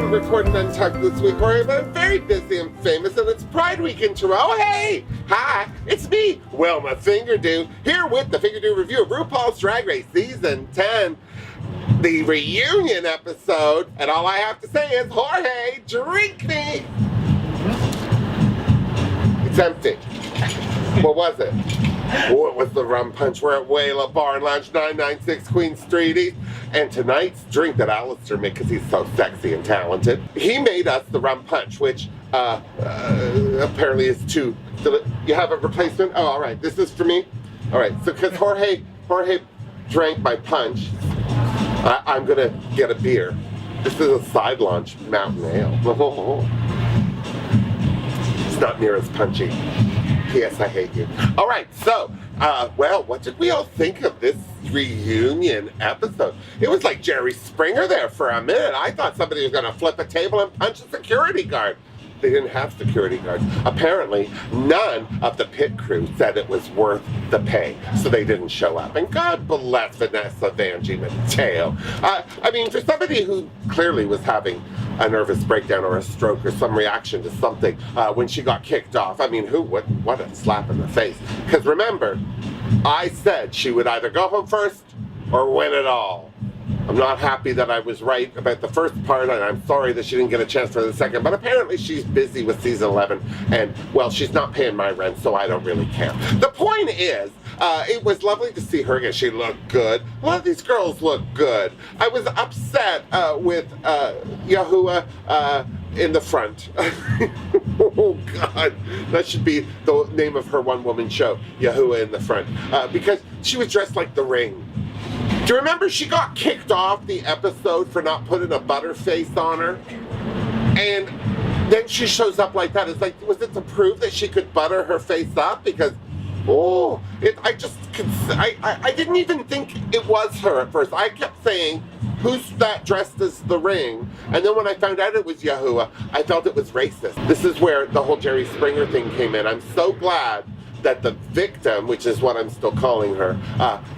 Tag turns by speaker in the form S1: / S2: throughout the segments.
S1: didn't record an Untucked this week, Jorge, but I'm very busy and famous, and it's Pride Week in Toronto. Hey! Hi, it's me, Wilma Fingerdo, here with the Fingerdo review of RuPaul's Drag Race Season 10, the reunion episode, and all I have to say is, Jorge, drink me! It's empty. What was it? Oh, it was the rum punch. We're at Wayla Bar and Lounge, 996 Queen Street East. And tonight's drink that Alistair made, because he's so sexy and talented, he made us the rum punch, which apparently is too... You have a replacement? Oh, all right. This is for me? All right. So because Jorge drank my punch, I'm going to get a beer. This is a side launch Mountain Ale. It's not near as punchy. P.S. I hate you. All right, so, well, what did we all think of this reunion episode? It was like Jerry Springer there for a minute. I thought somebody was going to flip a table and punch a security guard. They didn't have security guards. Apparently, none of the pit crew said it was worth the pay, so they didn't show up. And God bless Vanessa Vanjie Mateo. I mean, for somebody who clearly was having a nervous breakdown or a stroke or some reaction to something when she got kicked off, I mean, what a slap in the face. Because remember, I said she would either go home first or win it all. I'm not happy that I was right about the first part, and I'm sorry that she didn't get a chance for the second, but apparently she's busy with season 11, and, well, she's not paying my rent, so I don't really care. The point is, it was lovely to see her again. She looked good. A lot of these girls look good. I was upset with Yahuwah in the front. Oh, God. That should be the name of her one-woman show, Yahuwah in the front, because she was dressed like The Ring. Do you remember she got kicked off the episode for not putting a butterface on her? And then she shows up like that. It's like, was it to prove that she could butter her face up? Because, I didn't even think it was her at first. I kept saying, who's that dressed as The Ring? And then when I found out it was Yahuwah, I felt it was racist. This is where the whole Jerry Springer thing came in. I'm so glad that the victim, which is what I'm still calling her,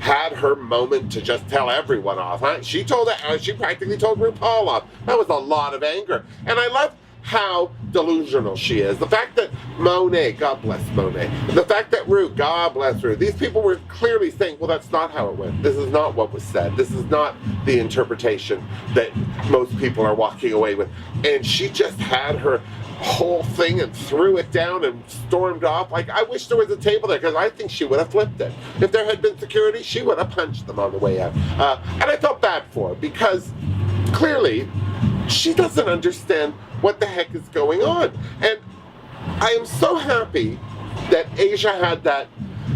S1: had her moment to just tell everyone off. Huh? She practically told RuPaul off. That was a lot of anger. And I love how delusional she is. The fact that Monet, God bless Monet, the fact that Ru, God bless Ru, these people were clearly saying, well, that's not how it went. This is not what was said. This is not the interpretation that most people are walking away with. And she just had her whole thing and threw it down and stormed off. Like, I wish there was a table there, because I think she would have flipped it. If there had been security, she would have punched them on the way out. And I felt bad for her, because clearly she doesn't understand what the heck is going on. And I am so happy that Asia had that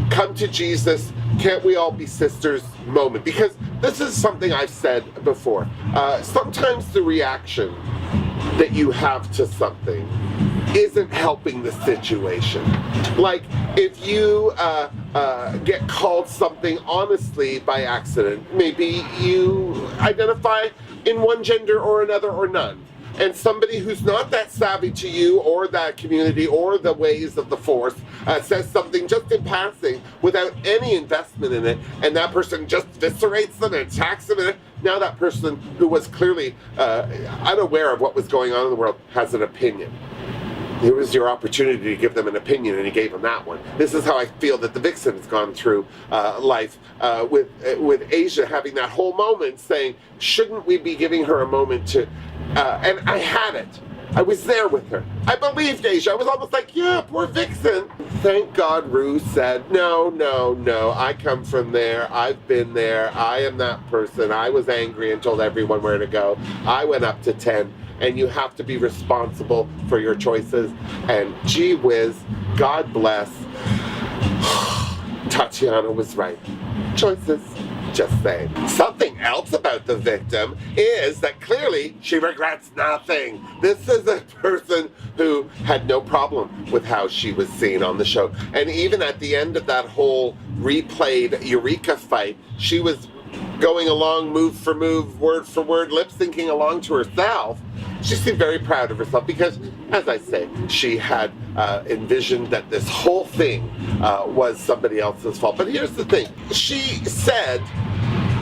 S1: come to Jesus, can't we all be sisters moment, because this is something I've said before. Sometimes the reaction that you have to something isn't helping the situation. Like, if you get called something honestly by accident, maybe you identify in one gender or another or none. And somebody who's not that savvy to you or that community or the ways of the Force says something just in passing without any investment in it, and that person just viscerates them and attacks them, and now that person who was clearly unaware of what was going on in the world has an opinion. Here was your opportunity to give them an opinion, and you gave them that one. This is how I feel that the Vixen has gone through life with Asia having that whole moment saying, shouldn't we be giving her a moment to... and I had it. I was there with her. I believed Asia. I was almost like, yeah, poor Vixen. Thank God Ru said, no, I come from there. I've been there. I am that person. I was angry and told everyone where to go. I went up to 10. And you have to be responsible for your choices. And gee whiz, God bless. Tatiana was right. Choices. Just saying. Something else about the victim is that clearly she regrets nothing. This is a person who had no problem with how she was seen on the show. And even at the end of that whole replayed Eureka fight, she was going along move for move, word for word, lip syncing along to herself. She seemed very proud of herself because, as I say, she had envisioned that this whole thing was somebody else's fault. But here's the thing. She said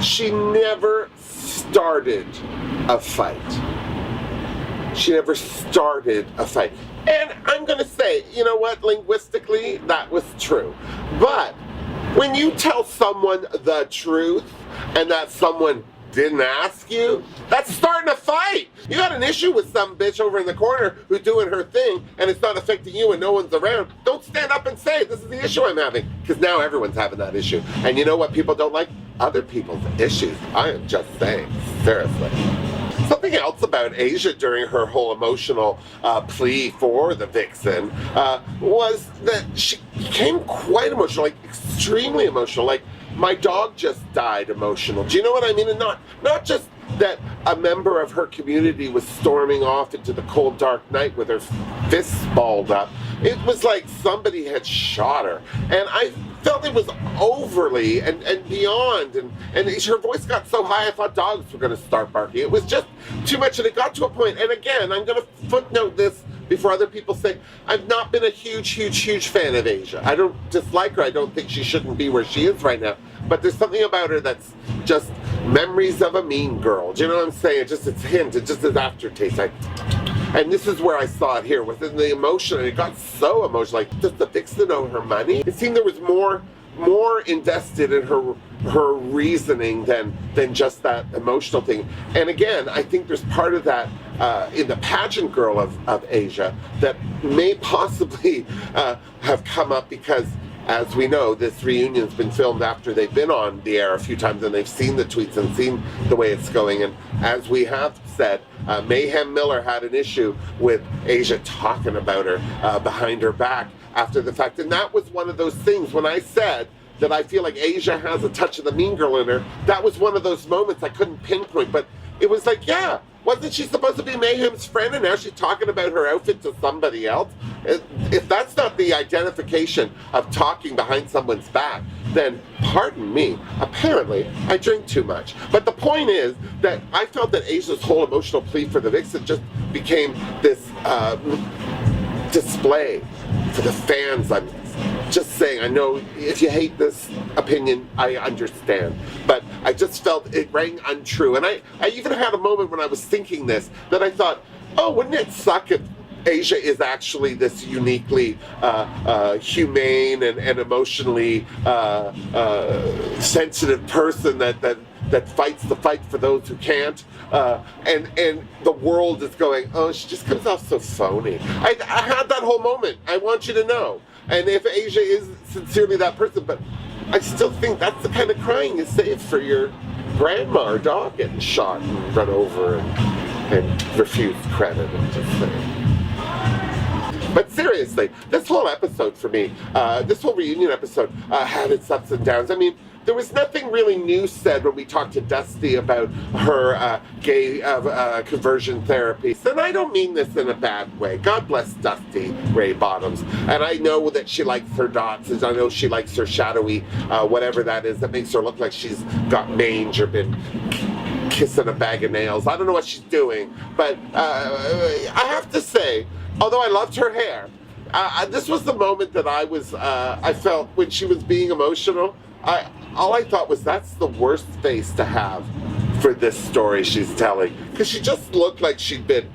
S1: she never started a fight. She never started a fight. And I'm going to say, you know what, linguistically, that was true. But when you tell someone the truth and that someone didn't ask you, that's starting a fight. You got an issue with some bitch over in the corner who's doing her thing and it's not affecting you and no one's around. Don't stand up and say, this is the issue I'm having. Because now everyone's having that issue. And you know what people don't like? Other people's issues. I am just saying, seriously. Something else about Asia during her whole emotional plea for the vixen was that she became quite emotional, like extremely emotional. Like, my dog just died emotional. Do you know what I mean? And not just that a member of her community was storming off into the cold, dark night with her fists balled up. It was like somebody had shot her. And I felt it was overly and beyond. And her voice got so high, I thought dogs were going to start barking. It was just too much. And it got to a point, and again, I'm going to footnote this before other people say, I've not been a huge fan of Asia. I don't dislike her. I don't think she shouldn't be where she is right now. But there's something about her that's just memories of a mean girl. Do you know what I'm saying? Just its hint, it just its aftertaste. And this is where I saw it here, within the emotion, and it got so emotional. Like, does the vixen owe her money? It seemed there was more invested in her reasoning than just that emotional thing. And again, I think there's part of that in the pageant girl of Asia that may possibly have come up because, as we know, this reunion's been filmed after they've been on the air a few times and they've seen the tweets and seen the way it's going. And as we have said, Mayhem Miller had an issue with Asia talking about her behind her back after the fact. And that was one of those things when I said that I feel like Asia has a touch of the mean girl in her. That was one of those moments I couldn't pinpoint, but it was like, yeah, wasn't she supposed to be Mayhem's friend and now she's talking about her outfit to somebody else? If that's not the identification of talking behind someone's back, then pardon me, apparently I drink too much. But the point is that I felt that Asia's whole emotional plea for the vixen just became this display for the fans. I'm just saying, I know if you hate this opinion, I understand. But I just felt it rang untrue. And I even had a moment when I was thinking this, that I thought, oh, wouldn't it suck if Asia is actually this uniquely humane and emotionally sensitive person that fights the fight for those who can't, and the world is going, oh, she just comes off so phony. I had that whole moment, I want you to know. And if Asia is sincerely that person, but I still think that's the kind of crying you save for your grandma or dog getting shot and run over and refused credit. I'm just saying. But seriously, this whole episode for me, this whole reunion episode had its ups and downs. I mean, there was nothing really new said when we talked to Dusty about her gay conversion therapy. And I don't mean this in a bad way. God bless Dusty Ray Bottoms. And I know that she likes her dots, and I know she likes her shadowy, whatever that is, that makes her look like she's got mange or been kissing a bag of nails. I don't know what she's doing. But I have to say, although I loved her hair, this was the moment that I felt when she was being emotional. All I thought was, that's the worst face to have for this story she's telling. Because she just looked like she'd been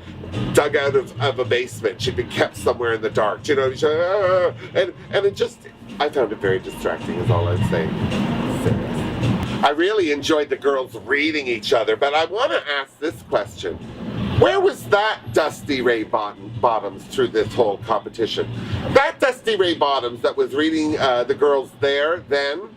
S1: dug out of a basement. She'd been kept somewhere in the dark. You know, and it just, I found it very distracting is all I'm saying. Seriously. I really enjoyed the girls reading each other, but I want to ask this question. Where was that Dusty Ray Bottoms through this whole competition? That Dusty Ray Bottoms that was reading the girls there then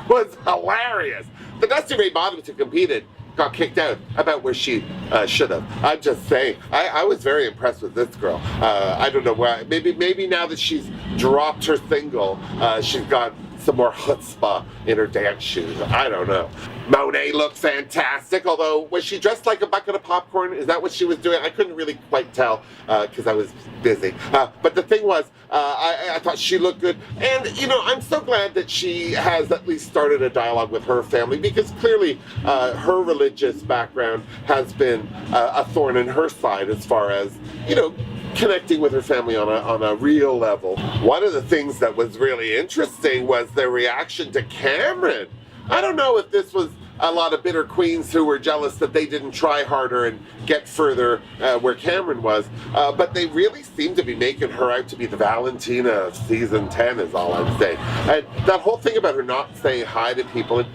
S1: was hilarious. The Dusty Ray Bottoms who competed got kicked out about where she should have. I'm just saying, I was very impressed with this girl. I don't know why. Maybe now that she's dropped her single, she's got some more chutzpah in her dance shoes. I don't know. Monet looked fantastic, although was she dressed like a bucket of popcorn? Is that what she was doing? I couldn't really quite tell because I was busy. But the thing was, I thought she looked good. And, you know, I'm so glad that she has at least started a dialogue with her family, because clearly her religious background has been a thorn in her side as far as, you know, connecting with her family on a real level. One of the things that was really interesting was their reaction to Cameron. I don't know if this was a lot of bitter queens who were jealous that they didn't try harder and get further where Cameron was. But they really seem to be making her out to be the Valentina of season 10 is all I'm saying. And that whole thing about her not saying hi to people, and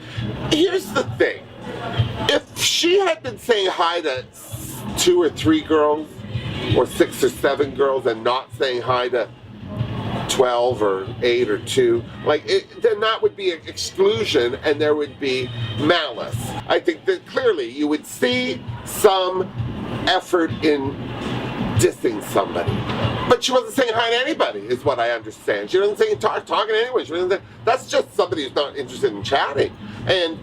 S1: here's the thing. If she had been saying hi to 2 or 3 girls, or 6 or 7 girls, and not saying hi to 12 or 8 or 2, then that would be an exclusion and there would be malice. I think that clearly you would see some effort in dissing somebody. But she wasn't saying hi to anybody, is what I understand. She wasn't saying talking to anyone. She wasn't saying, that's just somebody who's not interested in chatting. And,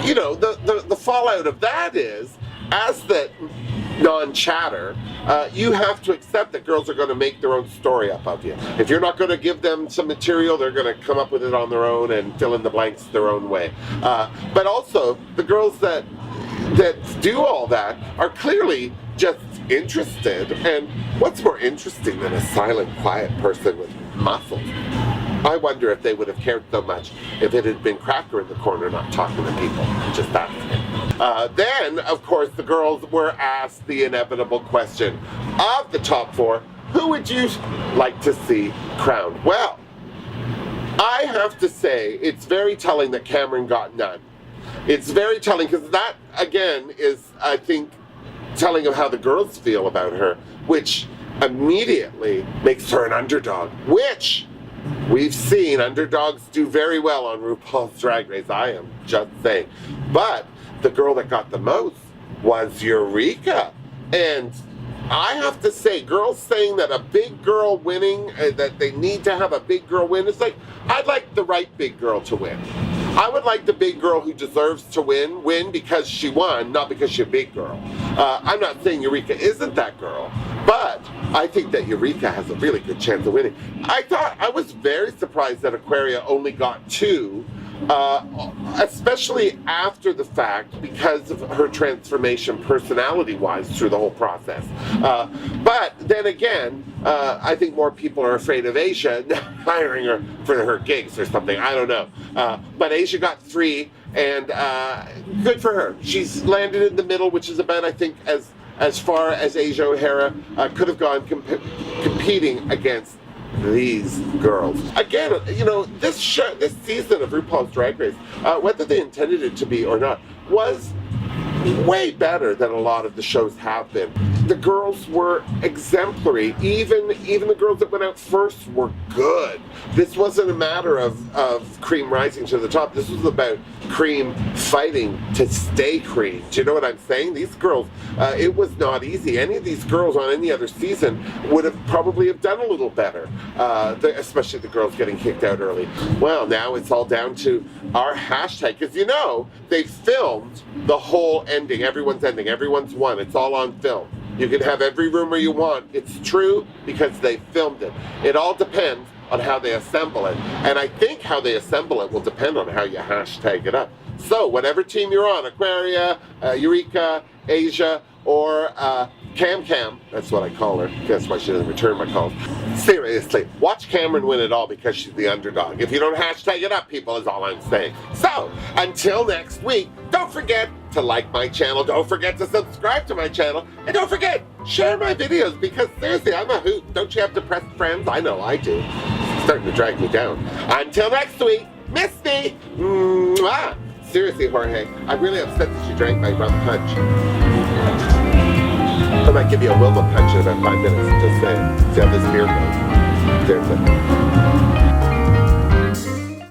S1: you know, the fallout of that is, as that non-chatter, you have to accept that girls are going to make their own story up of you. If you're not going to give them some material, they're going to come up with it on their own and fill in the blanks their own way. But also, the girls that do all that are clearly just interested. And what's more interesting than a silent, quiet person with muscles? I wonder if they would have cared so much if it had been Cracker in the corner not talking to people. Just asking. Then, of course, the girls were asked the inevitable question of the top 4, who would you like to see crowned? Well, I have to say it's very telling that Cameron got none. It's very telling because that, again, is, I think, telling of how the girls feel about her, which immediately makes her an underdog, which we've seen underdogs do very well on RuPaul's Drag Race, I am just saying. But the girl that got the most was Eureka. And I have to say, girls saying that a big girl winning, that they need to have a big girl win, it's like, I'd like the right big girl to win. I would like the big girl who deserves to win because she won, not because she's a big girl. I'm not saying Eureka isn't that girl, but I think that Eureka has a really good chance of winning. I was very surprised that Aquaria only got 2, especially after the fact because of her transformation personality-wise through the whole process. But then again, I think more people are afraid of Asia hiring her for her gigs or something. I don't know. But Asia got 3, and good for her. She's landed in the middle, which is about, I think, as far as Asia O'Hara could have gone competing against these girls. Again, you know, this season of RuPaul's Drag Race, whether they intended it to be or not, was way better than a lot of the shows have been. The girls were exemplary. Even the girls that went out first were good. This wasn't a matter of Cream rising to the top. This was about Cream fighting to stay Cream. Do you know what I'm saying? These girls, it was not easy. Any of these girls on any other season would have probably have done a little better, especially the girls getting kicked out early. Well, now it's all down to our hashtag, because you know, they filmed the whole ending, everyone's ending, everyone's won. It's all on film. You can have every rumor you want. It's true because they filmed it. It all depends on how they assemble it. And I think how they assemble it will depend on how you hashtag it up. So whatever team you're on, Aquaria, Eureka, Asia, or Cam, that's what I call her. Guess why she doesn't return my calls. Seriously, watch Cameron win it all because she's the underdog. If you don't hashtag it up, people, is all I'm saying. So, until next week, don't forget to like my channel, don't forget to subscribe to my channel, and don't forget, share my videos, because seriously, I'm a hoot. Don't you have depressed friends? I know I do. It's starting to drag me down. Until next week, miss me. Mwah. Seriously, Jorge, I'm really upset that you drank my rum punch. I might give you a Wilma punch in about 5 minutes. Just saying. See how this beer goes. Seriously.